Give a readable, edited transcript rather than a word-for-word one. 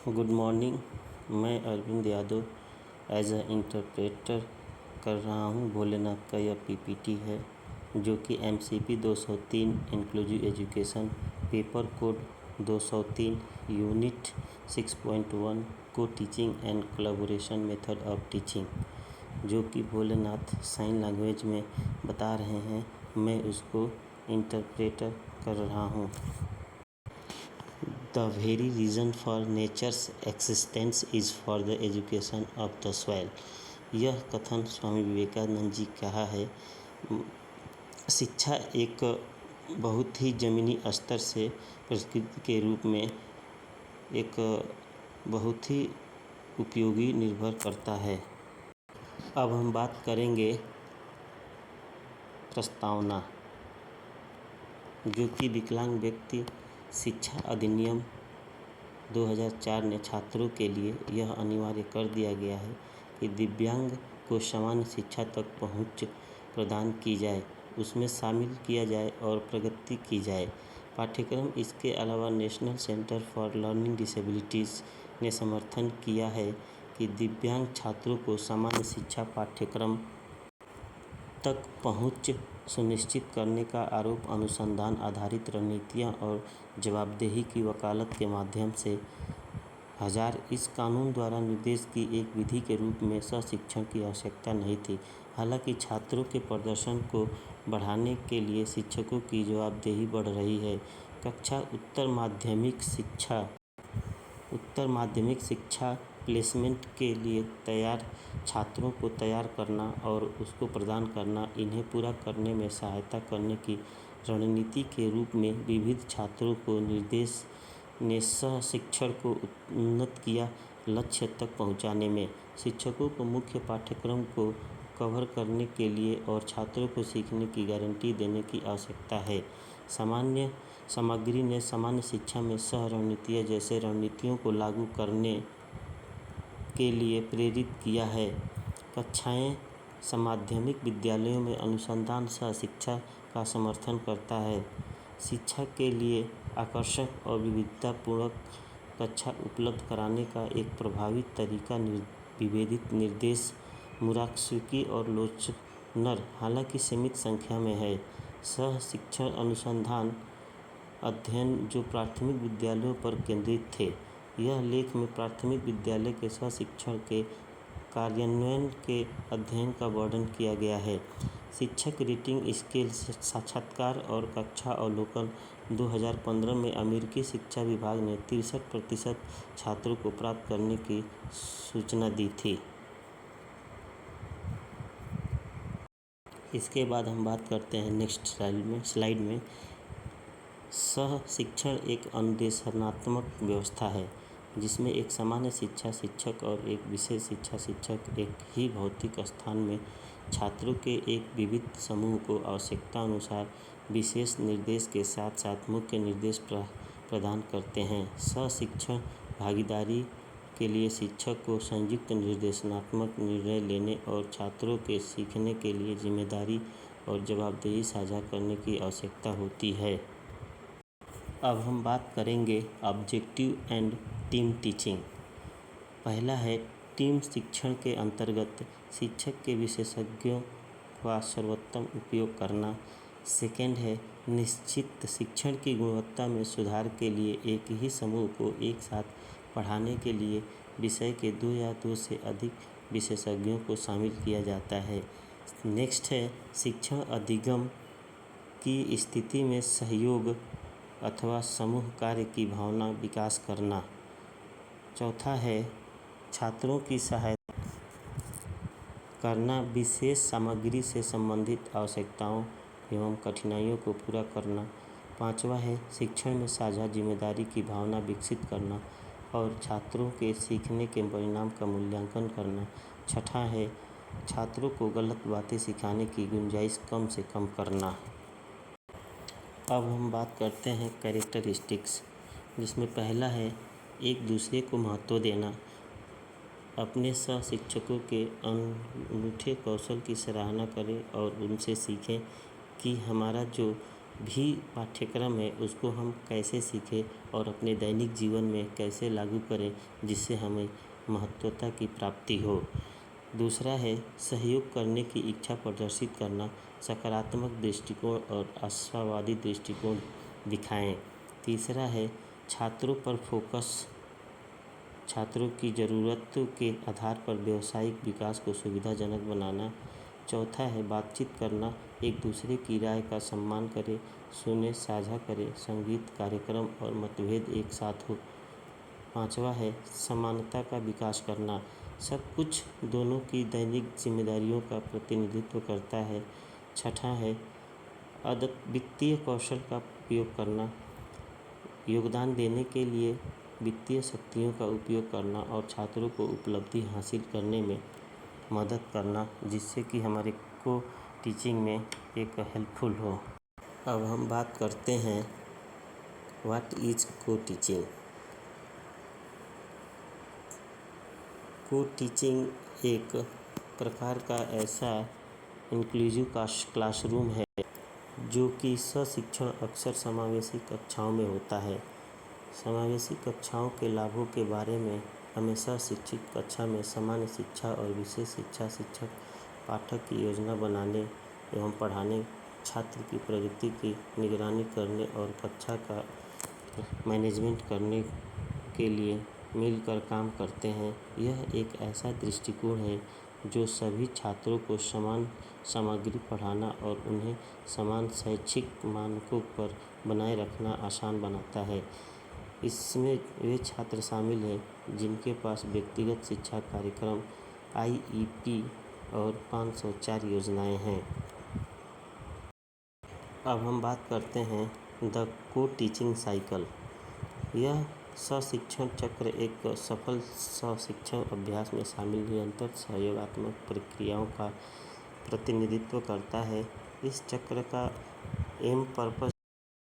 Good morning. मैं Arvind Yadav as a interpreter कर रहा हूँ। भोलेनाथ का यह पीपीटी है जो कि MCP 203 inclusive education paper code 203 unit 6.1 को teaching and collaboration method of teaching जो कि भोलेनाथ साइन लैंग्वेज में बता रहे हैं, मैं उसको इंटरप्रेटर कर रहा हूँ। The very reason for nature's existence is for the education of the soil। यह कथन स्वामी विवेकानंद जी कहा है। शिक्षा एक बहुत ही ज़मीनी स्तर से प्रकृति के रूप में एक बहुत ही उपयोगी निर्भर करता है। अब हम बात करेंगे प्रस्तावना, जो कि विकलांग व्यक्ति शिक्षा अधिनियम 2004 ने छात्रों के लिए यह अनिवार्य कर दिया गया है कि दिव्यांग को सामान्य शिक्षा तक पहुंच प्रदान की जाए, उसमें शामिल किया जाए और प्रगति की जाए। पाठ्यक्रम इसके अलावा national centre for learning disabilities ने समर्थन किया है कि दिव्यांग छात्रों को सामान्य शिक्षा पाठ्यक्रम तक पहुंच सुनिश्चित करने का आरोप अनुसंधान आधारित रणनीतियाँ और जवाबदेही की वकालत के माध्यम से 1000 इस कानून द्वारा निर्देश की एक विधि के रूप में सशिक्षण की आवश्यकता नहीं थी। हालांकि छात्रों के प्रदर्शन को बढ़ाने के लिए शिक्षकों की जवाबदेही बढ़ रही है। कक्षा उत्तर माध्यमिक शिक्षा प्लेसमेंट के लिए तैयार छात्रों को तैयार करना और उसको प्रदान करना, इन्हें पूरा करने में सहायता करने की रणनीति के रूप में विविध छात्रों को निर्देश ने सह शिक्षण को उन्नत किया। लक्ष्य तक पहुंचाने में शिक्षकों को मुख्य पाठ्यक्रम को कवर करने के लिए और छात्रों को सीखने की गारंटी देने की आवश्यकता है। सामान्य सामग्री ने सामान्य शिक्षा में सह रणनीतियाँ जैसे रणनीतियों को लागू करने के लिए प्रेरित किया है। कक्षाएं माध्यमिक विद्यालयों में अनुसंधान सह शिक्षा का समर्थन करता है। शिक्षा के लिए आकर्षक और विविधतापूर्ण कक्षा उपलब्ध कराने का एक प्रभावी तरीका विभेदित निर्देश मुराकसुकी और लोचनर हालांकि सीमित संख्या में है। सह शिक्षण अनुसंधान अध्ययन जो प्राथमिक विद्यालयों पर केंद्रित थे। यह लेख में प्राथमिक विद्यालय के सह शिक्षण के कार्यान्वयन के अध्ययन का वर्णन किया गया है। शिक्षक रेटिंग स्केल साक्षात्कार और कक्षा अवलोकन 2015 में अमेरिकी शिक्षा विभाग ने 63% छात्रों को प्राप्त करने की सूचना दी थी। इसके बाद हम बात करते हैं नेक्स्ट स्लाइड में सह शिक्षण एक अनुदेशात्मक व्यवस्था है जिसमें एक सामान्य शिक्षा शिक्षक और एक विशेष शिक्षा शिक्षक एक ही भौतिक स्थान में छात्रों के एक विविध समूह को आवश्यकता अनुसार विशेष निर्देश के साथ साथ मुख्य निर्देश प्रदान करते हैं। सह शिक्षण भागीदारी के लिए शिक्षक को संयुक्त निर्देशात्मक निर्णय लेने और छात्रों के सीखने के लिए जिम्मेदारी और जवाबदेही साझा करने की आवश्यकता होती है। अब हम बात करेंगे ऑब्जेक्टिव एंड टीम टीचिंग। पहला है टीम शिक्षण के अंतर्गत शिक्षक के विशेषज्ञों का सर्वोत्तम उपयोग करना। सेकेंड है निश्चित शिक्षण की गुणवत्ता में सुधार के लिए एक ही समूह को एक साथ पढ़ाने के लिए विषय के 2 या 2 से अधिक विशेषज्ञों को शामिल किया जाता है। नेक्स्ट है शिक्षण अधिगम की स्थिति में सहयोग अथवा समूह कार्य की भावना विकास करना। चौथा है छात्रों की सहायता करना, विशेष सामग्री से संबंधित आवश्यकताओं एवं कठिनाइयों को पूरा करना। पांचवा है शिक्षण में साझा जिम्मेदारी की भावना विकसित करना और छात्रों के सीखने के परिणाम का मूल्यांकन करना। छठा है छात्रों को गलत बातें सिखाने की गुंजाइश कम से कम करना। अब हम बात करते हैं कैरेक्टरिस्टिक्स, जिसमें पहला है एक दूसरे को महत्व देना। अपने सह शिक्षकों के अनूठे कौशल की सराहना करें और उनसे सीखें कि हमारा जो भी पाठ्यक्रम है उसको हम कैसे सीखें और अपने दैनिक जीवन में कैसे लागू करें जिससे हमें महत्वता की प्राप्ति हो। दूसरा है सहयोग करने की इच्छा प्रदर्शित करना, सकारात्मक दृष्टिकोण और आशावादी दृष्टिकोण दिखाएं। तीसरा है छात्रों पर फोकस, छात्रों की ज़रूरतों के आधार पर व्यावसायिक विकास को सुविधाजनक बनाना। चौथा है बातचीत करना, एक दूसरे की राय का सम्मान करें, सुने, साझा करें, संगीत कार्यक्रम और मतभेद एक साथ हो। पांचवा है समानता का विकास करना, सब कुछ दोनों की दैनिक जिम्मेदारियों का प्रतिनिधित्व करता है। छठा है वित्तीय कौशल का उपयोग करना, योगदान देने के लिए वित्तीय शक्तियों का उपयोग करना और छात्रों को उपलब्धि हासिल करने में मदद करना जिससे कि हमारे को टीचिंग में एक हेल्पफुल हो। अब हम बात करते हैं व्हाट इज को टीचिंग। को टीचिंग एक प्रकार का ऐसा इंक्लूसिव क्लासरूम है जो कि सशिक्षण अक्सर समावेशी कक्षाओं में होता है। समावेशी कक्षाओं के लाभों के बारे में हमें सशिक्षित कक्षा में सामान्य शिक्षा और विशेष शिक्षा शिक्षक पाठक की योजना बनाने एवं पढ़ाने, छात्र की प्रगति की निगरानी करने और कक्षा का मैनेजमेंट करने के लिए मिलकर काम करते हैं। यह एक ऐसा दृष्टिकोण है जो सभी छात्रों को समान सामग्री पढ़ाना और उन्हें समान शैक्षिक मानकों पर बनाए रखना आसान बनाता है। इसमें वे छात्र शामिल हैं जिनके पास व्यक्तिगत शिक्षा कार्यक्रम, IEP और 504 योजनाएं हैं। अब हम बात करते हैं द को टीचिंग साइकिल। यह सशिक्षण चक्र एक सफल सशिक्षण अभ्यास में शामिल निरंतर सहयोगात्मक प्रक्रियाओं का प्रतिनिधित्व करता है। इस चक्र का एम पर्पस